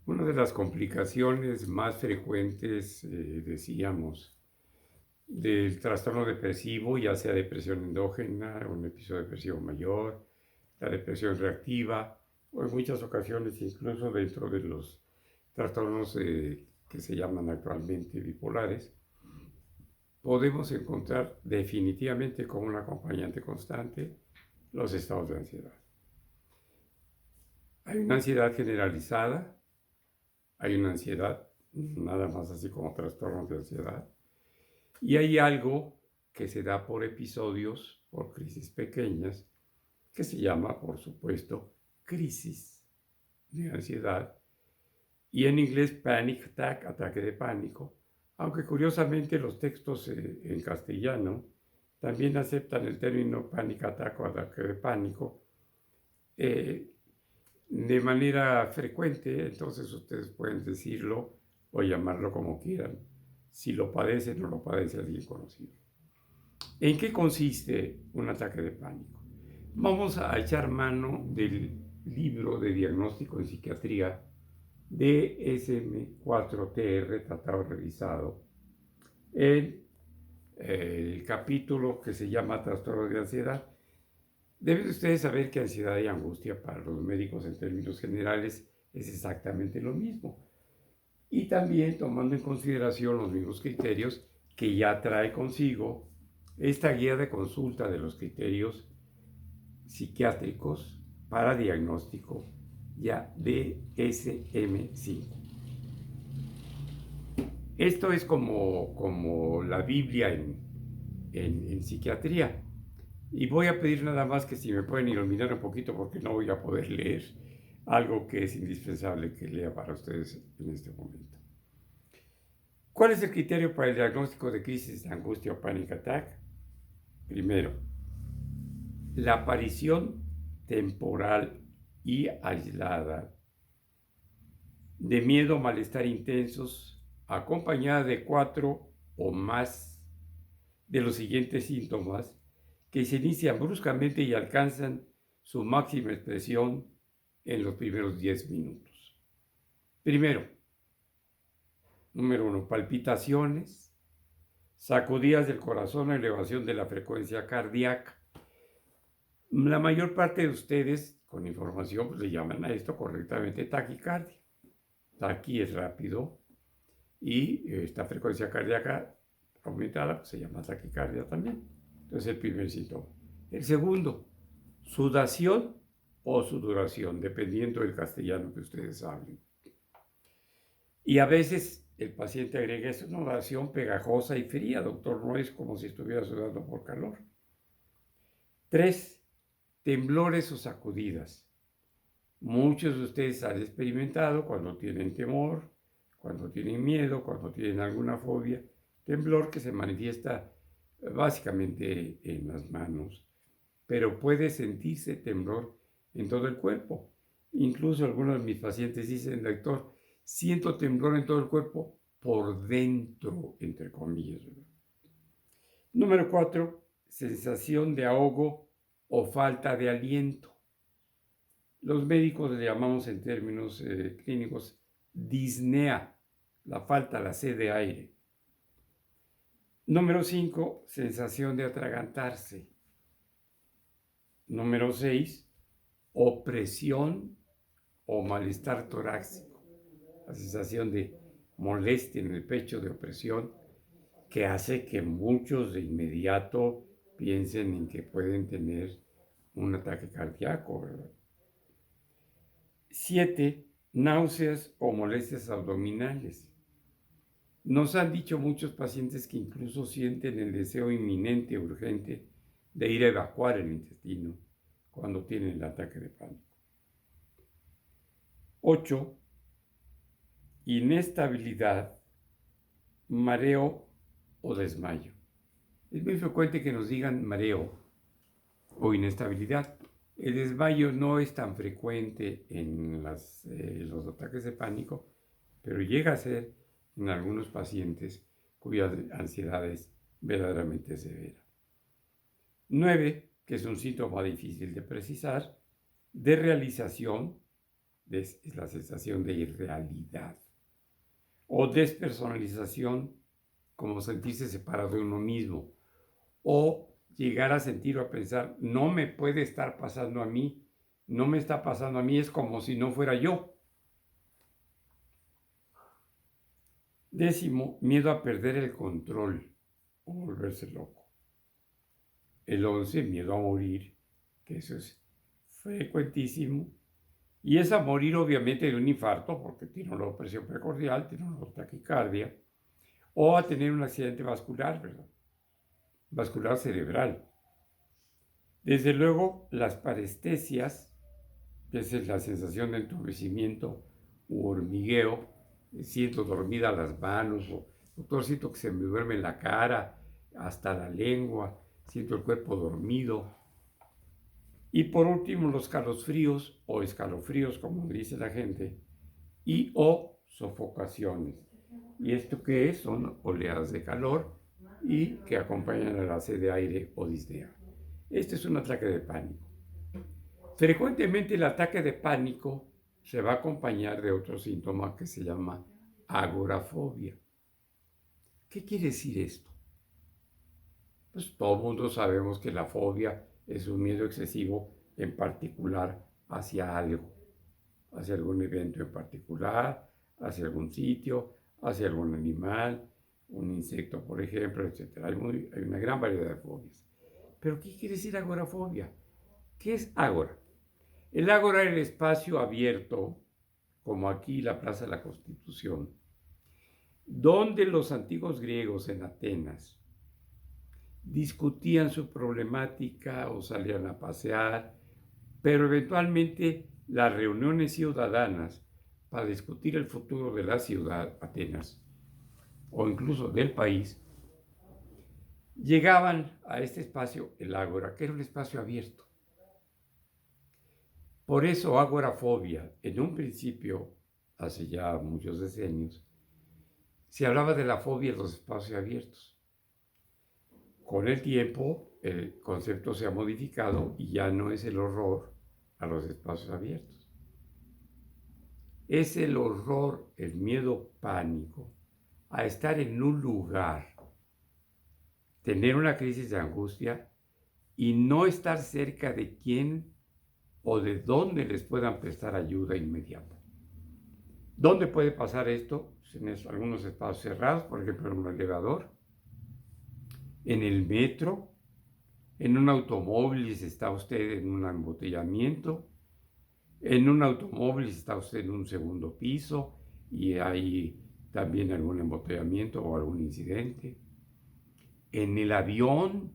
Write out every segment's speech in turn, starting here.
Una de las complicaciones más frecuentes, decíamos, del trastorno depresivo, ya sea depresión endógena, un episodio depresivo mayor, la depresión reactiva, o en muchas ocasiones incluso dentro de los trastornos que se llaman actualmente bipolares, podemos encontrar definitivamente como un acompañante constante los estados de ansiedad. Hay una ansiedad generalizada, hay una ansiedad nada más así como trastornos de ansiedad, y hay algo que se da por episodios, por crisis pequeñas, que se llama, por supuesto, crisis de ansiedad, y en inglés panic attack, ataque de pánico, aunque curiosamente los textos en castellano también aceptan el término panic attack o ataque de pánico eh, de manera frecuente, entonces ustedes pueden decirlo o llamarlo como quieran, si lo padece o no lo padece alguien conocido. ¿En qué consiste un ataque de pánico? Vamos a echar mano del libro de diagnóstico en psiquiatría DSM-4TR, tratado revisado, en el capítulo que se llama Trastorno de Ansiedad. Deben ustedes saber que ansiedad y angustia para los médicos en términos generales es exactamente lo mismo. Y también tomando en consideración los mismos criterios que ya trae consigo esta guía de consulta de los criterios psiquiátricos para diagnóstico ya DSM-5. Esto es como la Biblia en psiquiatría. Y voy a pedir nada más que si me pueden iluminar un poquito porque no voy a poder leer algo que es indispensable que lea para ustedes en este momento. ¿Cuál es el criterio para el diagnóstico de crisis de angustia o panic attack? Primero, la aparición temporal y aislada de miedo o malestar intensos, acompañada de 4 o más de los siguientes síntomas que se inician bruscamente y alcanzan su máxima expresión en los primeros 10 minutos. Primero, número 1, palpitaciones, sacudidas del corazón o elevación de la frecuencia cardíaca. La mayor parte de ustedes, con información, pues le llaman a esto correctamente taquicardia. Taqui es rápido y esta frecuencia cardíaca aumentada pues, se llama taquicardia también. Entonces el primer síntoma. El segundo, sudación o sudoración, dependiendo del castellano que ustedes hablen. Y a veces el paciente agrega, es una sudoración pegajosa y fría, doctor, no es como si estuviera sudando por calor. 3, temblores o sacudidas. Muchos de ustedes han experimentado cuando tienen temor, cuando tienen miedo, cuando tienen alguna fobia, temblor que se manifiesta básicamente en las manos, pero puede sentirse temblor en todo el cuerpo. Incluso algunos de mis pacientes dicen, doctor, siento temblor en todo el cuerpo por dentro, entre comillas. Número 4, sensación de ahogo o falta de aliento. Los médicos le llamamos en términos clínicos disnea, la falta, la sed de aire. Número 5, sensación de atragantarse. Número 6, opresión o malestar torácico. La sensación de molestia en el pecho, de opresión, que hace que muchos de inmediato piensen en que pueden tener un ataque cardíaco, ¿verdad? 7, náuseas o molestias abdominales. Nos han dicho muchos pacientes que incluso sienten el deseo inminente, urgente, de ir a evacuar el intestino cuando tienen el ataque de pánico. 8, inestabilidad, mareo o desmayo. Es muy frecuente que nos digan mareo o inestabilidad. El desmayo no es tan frecuente en los ataques de pánico, pero llega a ser en algunos pacientes cuya ansiedad es verdaderamente severa. 9, que es un síntoma difícil de precisar, de realización es la sensación de irrealidad. O despersonalización, como sentirse separado de uno mismo. O llegar a sentir o a pensar, no me puede estar pasando a mí, no me está pasando a mí, es como si no fuera yo. 10, miedo a perder el control o volverse loco. El 11, miedo a morir, que eso es frecuentísimo. Y es a morir obviamente de un infarto, porque tiene una presión precordial, tiene una taquicardia, o a tener un accidente vascular, ¿verdad? Vascular cerebral. Desde luego, las parestesias, que es la sensación de entumecimiento u hormigueo, siento dormida las manos, o doctor, siento que se me duerme la cara, hasta la lengua, siento el cuerpo dormido. Y por último, los calosfríos o escalofríos, como dice la gente, y o sofocaciones. ¿Y esto qué es? Son oleadas de calor y que acompañan a la sed de aire o disnea. Este es un ataque de pánico. Frecuentemente el ataque de pánico se va a acompañar de otro síntoma que se llama agorafobia. ¿Qué quiere decir esto? Pues todo el mundo sabemos que la fobia es un miedo excesivo, en particular hacia algo, hacia algún evento en particular, hacia algún sitio, hacia algún animal, un insecto, por ejemplo, etc. Hay una gran variedad de fobias. Pero ¿qué quiere decir agorafobia? ¿Qué es ágora? El ágora es el espacio abierto, como aquí la Plaza de la Constitución, donde los antiguos griegos en Atenas discutían su problemática o salían a pasear, pero eventualmente las reuniones ciudadanas para discutir el futuro de la ciudad, Atenas, o incluso del país, llegaban a este espacio, el ágora, que era un espacio abierto. Por eso agorafobia, en un principio, hace ya muchos decenios, se hablaba de la fobia de los espacios abiertos. Con el tiempo, el concepto se ha modificado y ya no es el horror a los espacios abiertos. Es el horror, el miedo, pánico a estar en un lugar, tener una crisis de angustia y no estar cerca de quién o de dónde les puedan prestar ayuda inmediata. ¿Dónde puede pasar esto? En algunos espacios cerrados, por ejemplo en un elevador, en el metro, en un automóvil si está usted en un embotellamiento, en un automóvil si está usted en un segundo piso y hay también algún embotellamiento o algún incidente. En el avión,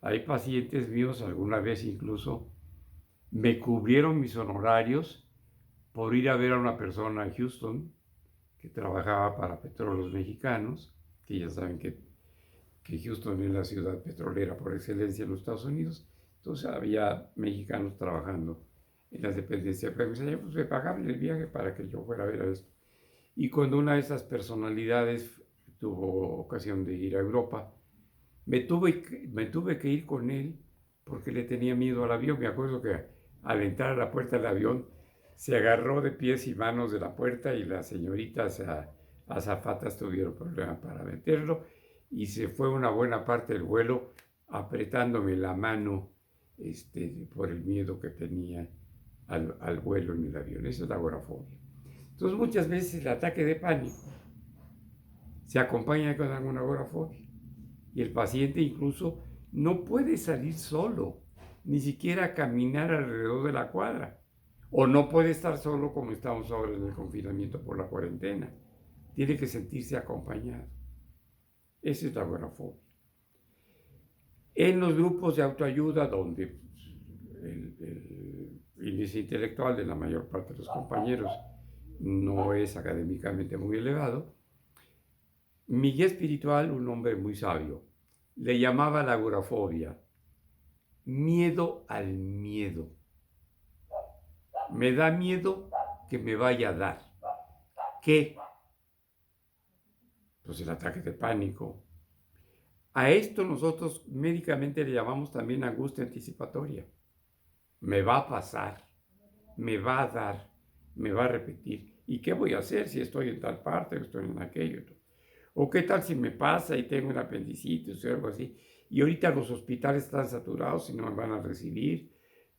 hay pacientes míos, alguna vez incluso, me cubrieron mis honorarios por ir a ver a una persona en Houston que trabajaba para Petróleos Mexicanos, que ya saben que Houston es la ciudad petrolera por excelencia en los Estados Unidos. Entonces había mexicanos trabajando en las dependencias. Pero pues me pagaban el viaje para que yo fuera a ver a esto. Y cuando una de esas personalidades tuvo ocasión de ir a Europa, me tuve que ir con él porque le tenía miedo al avión. Me acuerdo que al entrar a la puerta del avión se agarró de pies y manos de la puerta y las señoritas azafatas tuvieron problema para meterlo y se fue una buena parte del vuelo apretándome la mano por el miedo que tenía al vuelo en el avión. Eso es la agorafobia. Entonces muchas veces el ataque de pánico se acompaña con alguna agorafobia y el paciente incluso no puede salir solo, ni siquiera caminar alrededor de la cuadra, o no puede estar solo como estamos ahora en el confinamiento por la cuarentena. Tiene que sentirse acompañado. Esa es la agorafobia. En los grupos de autoayuda, donde el índice intelectual de la mayor parte de los compañeros no es académicamente muy elevado, mi guía espiritual, un hombre muy sabio, le llamaba la agorafobia miedo al miedo. Me da miedo que me vaya a dar. ¿Qué? Pues el ataque de pánico. A esto nosotros médicamente le llamamos también angustia anticipatoria. Me va a pasar. me va a dar, me va a repetir. ¿Y qué voy a hacer si estoy en tal parte o estoy en aquello? ¿O qué tal si me pasa y tengo un apendicitis o algo así? Y ahorita los hospitales están saturados y no me van a recibir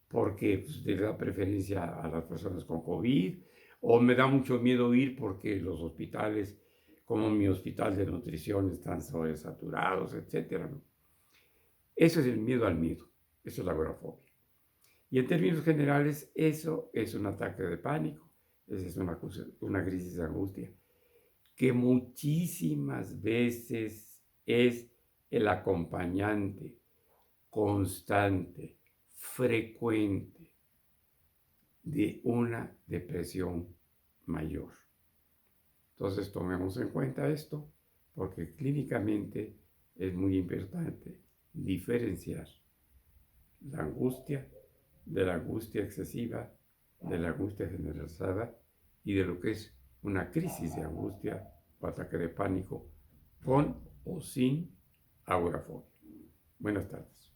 porque pues, le da preferencia a las personas con COVID, o me da mucho miedo ir porque los hospitales, como mi hospital de nutrición, están sobresaturados, etcétera, ¿no? Eso es el miedo al miedo, eso es la agorafobia. Y en términos generales, eso es un ataque de pánico, esa es una crisis de angustia, que muchísimas veces es el acompañante constante, frecuente de una depresión mayor. Entonces tomemos en cuenta esto porque clínicamente es muy importante diferenciar la angustia de la angustia excesiva, de la angustia generalizada y de lo que es una crisis de angustia o ataque de pánico con o sin agorafobia. Buenas tardes.